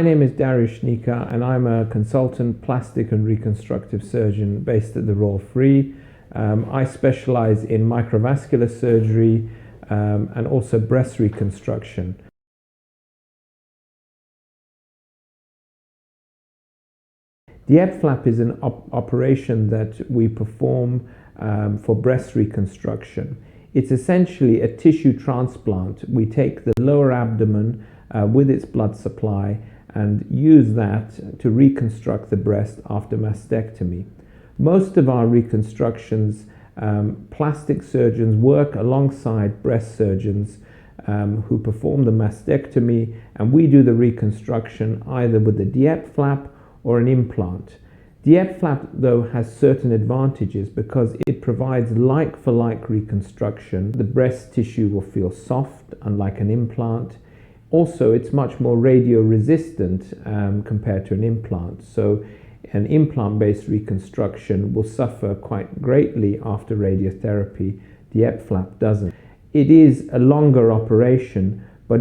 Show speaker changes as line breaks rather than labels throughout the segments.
My name is Dariush Nikkhah and I'm a consultant plastic and reconstructive surgeon based at the Royal Free. I specialize in microvascular surgery and also breast reconstruction. DIEP flap is an operation that we perform for breast reconstruction. It's essentially a tissue transplant. We take the lower abdomen with its blood supply and use that to reconstruct the breast after mastectomy. Most of our reconstructions, plastic surgeons work alongside breast surgeons who perform the mastectomy, and we do the reconstruction either with the DIEP flap or an implant. DIEP flap, though, has certain advantages because it provides like-for-like reconstruction. The breast tissue will feel soft, unlike an implant. Also, it's much more radio-resistant compared to an implant. So an implant-based reconstruction will suffer quite greatly after radiotherapy. DIEP flap doesn't. It is a longer operation, but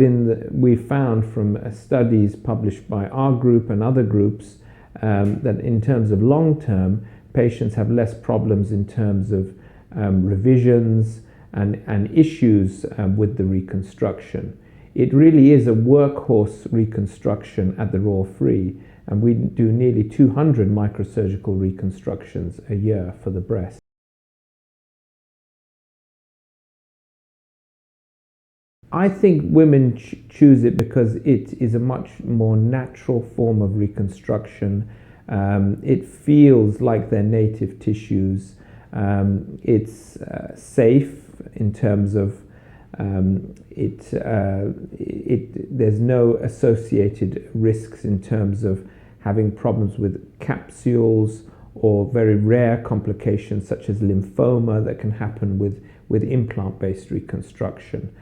we found from studies published by our group and other groups that in terms of long-term, patients have less problems in terms of revisions and issues with the reconstruction. It really is a workhorse reconstruction at the Royal Free, and we do nearly 200 microsurgical reconstructions a year for the breast. I think women choose it because it is a much more natural form of reconstruction. It feels like their native tissues. It's safe in terms of there's no associated risks in terms of having problems with capsules or very rare complications such as lymphoma that can happen with implant-based reconstruction.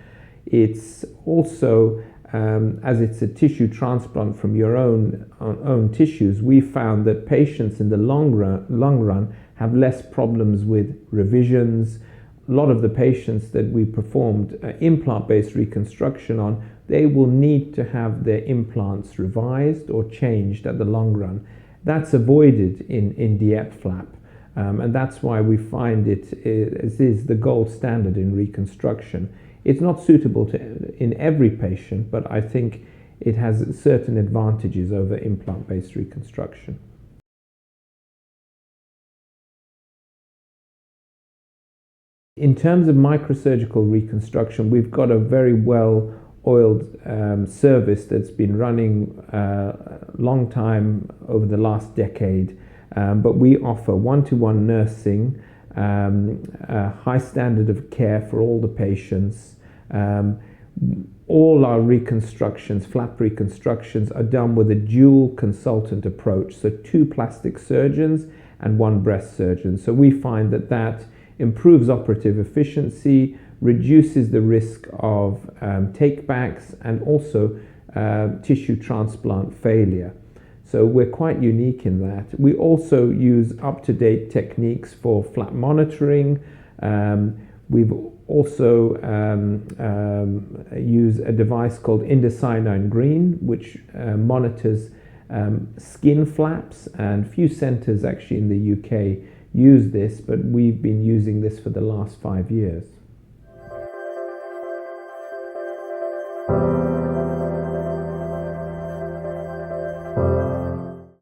It's also, as it's a tissue transplant from your own tissues, we found that patients in the long run have less problems with revisions. A lot of the patients that we performed implant-based reconstruction on, they will need to have their implants revised or changed at the long run. That's avoided in DIEP flap, and that's why we find it is the gold standard in reconstruction. It's not suitable in every patient, but I think it has certain advantages over implant-based reconstruction. In terms of microsurgical reconstruction, we've got a very well-oiled service that's been running a long time over the last decade, but we offer one-to-one nursing, a high standard of care for all the patients. All our reconstructions, flap reconstructions, are done with a dual consultant approach, so 2 plastic surgeons and 1 breast surgeon. So we find that improves operative efficiency, reduces the risk of takebacks, and also tissue transplant failure. So we're quite unique in that. We also use up-to-date techniques for flap monitoring. We've also use a device called indocyanine green, which monitors skin flaps, and few centers actually in the UK use this, but we've been using this for the last 5 years.